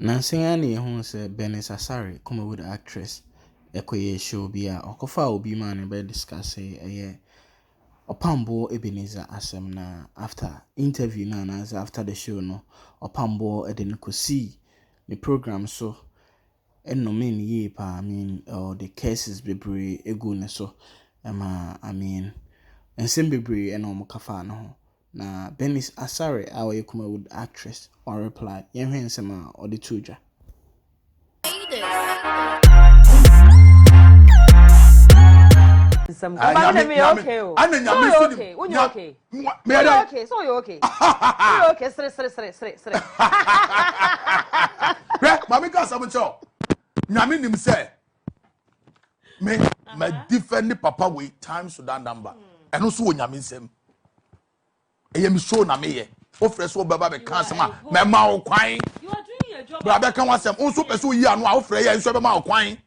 Nansingani who say Bernice Asare, Kumawood Actress, Ekoye show be a Okofa obi man be discuss Opambour Ebenezer asem na after interview na after the show no Opambour edin ko see the program so no mean ye pa the cases bebre egu ne so ensem bebre eno mo kafa no na Bernice Asare our Kumawood Actress or reply yen hwensema or the tuja some okay. Okay. When you okay? Okay. So you okay? You okay? Sre. Mami ka sabu cho. Nyame nim say. Me defend papa we times to that number. Eno so nyame nsem. Eye mi show na me ye. O fresh wo baba be kan sama. Me ma wo kwan. You are doing your job. Baba kan wasem. O so peso yi anu a o fresh ye nso be ma wo kwan.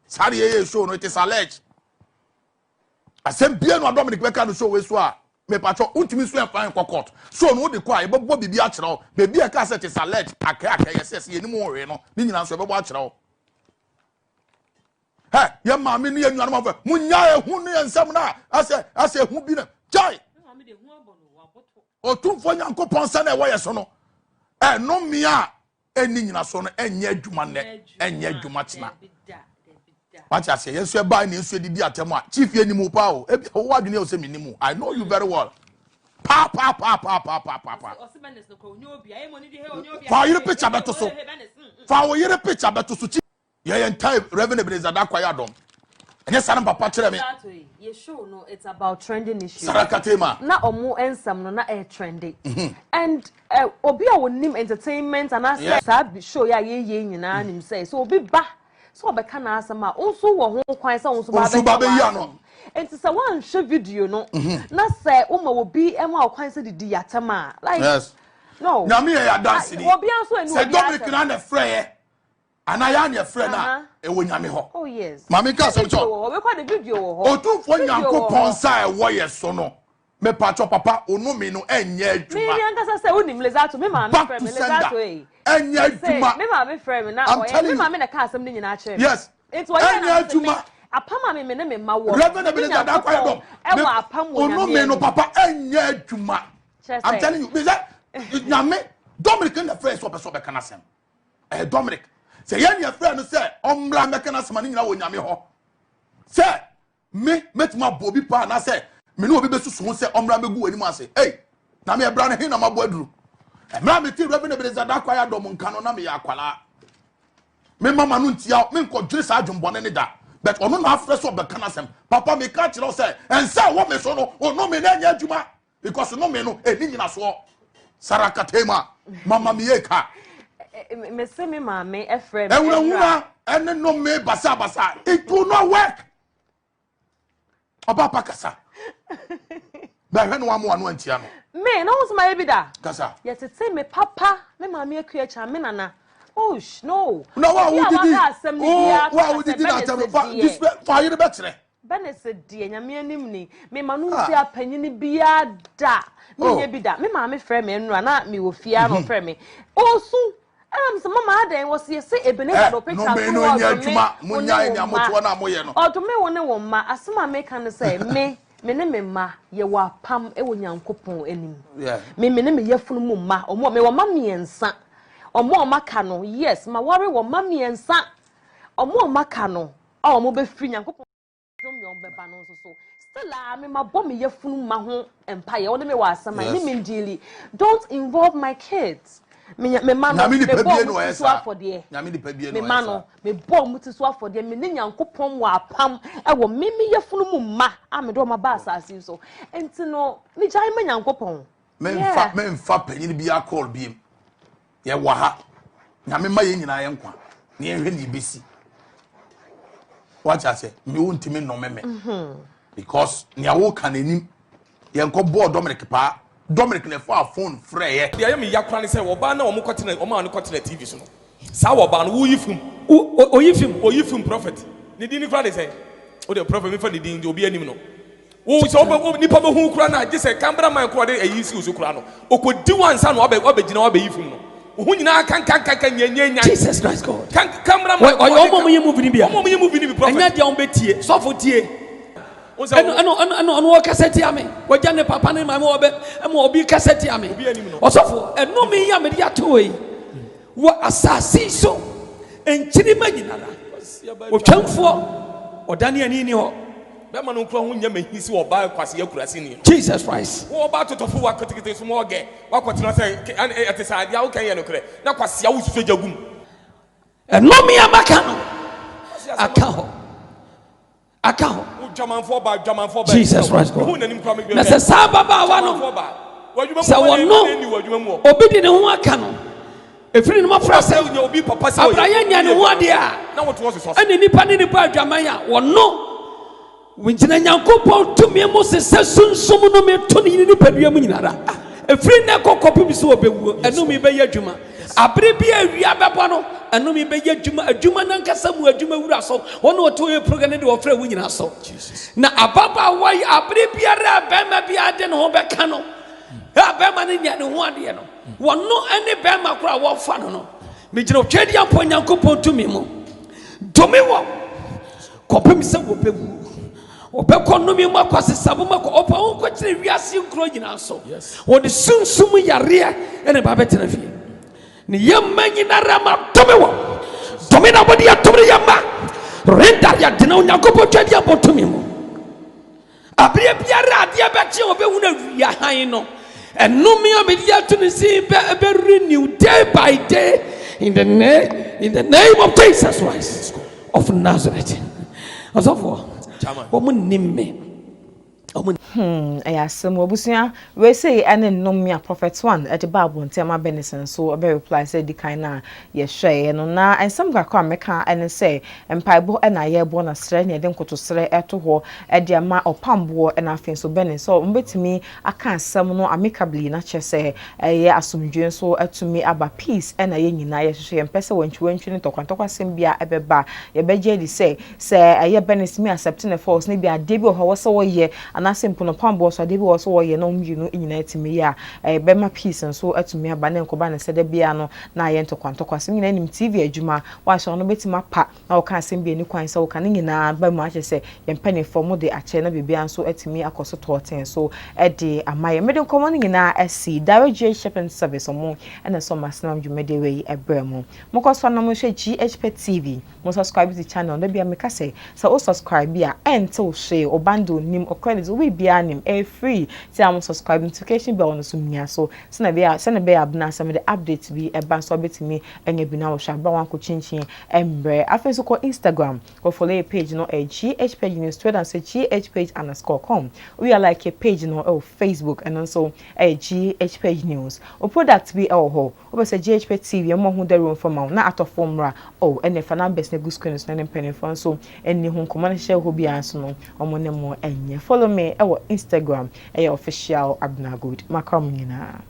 Sare ye show no it is alleged. Asem bia no Dominic Beka no show we so a me patcho untimi so enfan court so no de kwa e bebo bibi a kire o bebi e ka set is alleged aka yes ye ni mo we no ni nyina so bebo a kire o he ye ma me ni anu anu fa munya ehu ne ensem na ase ehu bi na jai o tu fo nyankopon sa na e wo ye so no no mi a eni nyina so no enye adwuma ne enye adwuma tena what I say, yes, you're buying in Sweden, chief animal power. What do you say, minimum? I know you very well. Pa. For your picture better so. For your picture better so. Your entire revenue is that quiet dom. And yes, I'm papa tell me. You sure no, it's about trending issues. Sarakatema. Na omo ensam no na trendy. And obi a wonim entertainment and I say show ya ye nyina nim say so obi ba. So be can asama also wo ho kwan say onso ba be ya no enti say wan show video no na say wo ma obi e ma kwan say didi yatama like yes no nyame ya dance ni obi anso enu obi Dominic na na frɛ anaya na frɛ na e wo nyame ho oh yes mama ka so cho wo be kwa the video wo ho otufo nyankopon sa e wo ye so no me patcho papa onu mi no enye adwuma me nyanka say unim lezato me ma me frɛ me lezato enye adwuma me ma me frɛ me na me ma me na ka asɛm ni nyina kyerɛ yes enye adwuma apama me ne me ma wo reverend be that kwa dom e wa apam wo onu mi no papa enye adwuma I'm telling you because nyame Dominic na frɛ so be kana asɛm Dominic say ye ne frɛ no say omra me kana asɛm ni nyina wo nyame ho say me metima bobi pa na say me no obi be susu se omra megu ani mu ase na me ebra ne he na mabo aduru emra me ti revenue be that kwa ya dom nka no na me ya akwala me mama no ntia me nko dwere sa adwumbone ne da but ono na afre so be kana sem papa me ka kire say ensa wo me so no ono me na nya adwuma because no me no eni nyina so sarakatema mama me yeka me se me mama efrem ewura ene no me basa it will not work papa kasa ba hwe no wa mo anu antia no me na wo my baby da kasa yes it say me papa me mama akua cha me nana oh no no wa wo didi na tell this for you the better Bernice die nyame anim ni me ma no nsi apanyini bia da me nya bi da me ma me frɛ me nura na me wo fia no frɛ me osu am so mama adan wo se Ebenezer do picture no me no nya adwuma munya ni amoto na moye no odo me wo ne wo ma asema me kan say me ne me ma ye wa pam e wo nyankopon anim me ne me yefunu mu ma omo me wo ma miensa omo maka no yes ma worry wo ma miensa omo maka no omo be free nyankopon so still me ma bom me yefunu ma ho empire wona me wa asama ni me ndili don't involve my kids me ma no me bom so afode me ma no me bom so afode me ne nyankopon wa apam e wo me yefunu mu ma me do ma ba asase so enti no me jai me nyankopon me mfa panyin bia call biem ye wa ha nyame ma ye nyina ye nkwa ne ye hwe ni besi what I say me won't me no meme because nya wo kan anim ye nko board Dominic na for phone frɛ ye dia ye me yakra ne sɛ wo ba na wo mkɔte na wo ma no kɔte na TV so no sa wo ba no wo yifim oyifim prophet ne din ni kra de sɛ o de prophet me fa ne din de obi anim no wo so wo nipa be hu kra na je sɛ cameraman kra de ayi si so kra no okodi wansa no wo be gina wo be yifim no Jesus Christ God. Camera movie bia. Prophet. Enya dia on betie. So for tie. Eno cassette ame. Waja ne papa ne mama obe. Emo obi cassette ame. Osofo eno me ya me dia to yi. Wo asasi so. Enchiri magina. Otwamfo. Odane ani ni ho. Jesus Christ. And no me amakano. Akaho. Jesus Christ. Nasa sababa wano. Sa wano. Obidi ne ho akano. Efiri no mafrase. Abraya nya ne ho dia. Ani nipa adwamanya wono. Winjina nyankopon tumi Moses sunsum no me to ni padua mu nyinara efiri na kokopi bi so obewu eno mi be yadwuma abre bi awia bebo no eno mi be yadwuma na nkasa mu adwuma wura so wono oto ye program de ofra wu nyina so na ababa wai abre bi ara bema bi ade no ho beka no bema ne nya ne ho ade no wono ene bema kora wo fa no me gina twedi ampo nyankopon tumi mu tumi wo kopem se wo bewu Obekonomi makwase sabuma ko opa wonko kire wiase nkro nyina so wode sunsum yare ene ba betena fie ne yemma nyina rama tomewo domina bodi ya tomre yamma renda ya dina onyakopo twadi abotomi mu abie biara ade abeche obewu na wia han no enumi obedi ya to ne si be renew day by day in the name of Jesus Christ of Nazareth. Asofo Ayasem obusia we say ene nomia prophet one at the Bible ntema benison so obe reply say di kind na ye hwe no na ensem gakwa meka ene say empaibo na ye bo na sre ne de nkoto sre eto ho e de ma Opambour na afin so benin so mbetimi aka asem no amicably na che say ye asomdwe so atumi aba peace na ye nyina ye hwe empese wantwi ne tokwantokwa sem bia ebeba ye beje di say ye benis me accepting the force ne bia de bi ho wo so wo ye anase mpo no Opambour so de bi wo so wo ye no mjunu nyina atimi ya bema peace so atumi aba ne nkoba ne sede bia no na ye ntokwa sem nyina nim TV adwuma wa so no betima pa na wo ka asem bia ni kwan so wo ka ne nyina ba mu ache se ye mpane form de ache na bibia so atimi akoso toten so de amaye mede nkomo ne nyina asi direct shipping service omo na so masna dwumede we ebremu mokoso na mo hwe GHP TV mo subscribe to the channel na bia meka se o subscribe bia ento hwe o bando nim o credit we bia nim free say am subscribe notification bell on so mia so na bia abna some the update bi e ban so betimi enye bi na wo hwa ba wan ko chinchin embre afen so ko Instagram ko follow page no GH page news Twitter and say GH_page_com we are like a page no Facebook and also GH page news o product bi ho o say GH TV mo hu the room for ma na ato formula ene fa na best na good screen so na pen phone so eni hu komo na share ho bi anso no omo ne mo enye follow me Instagram official Abnagood makram nyina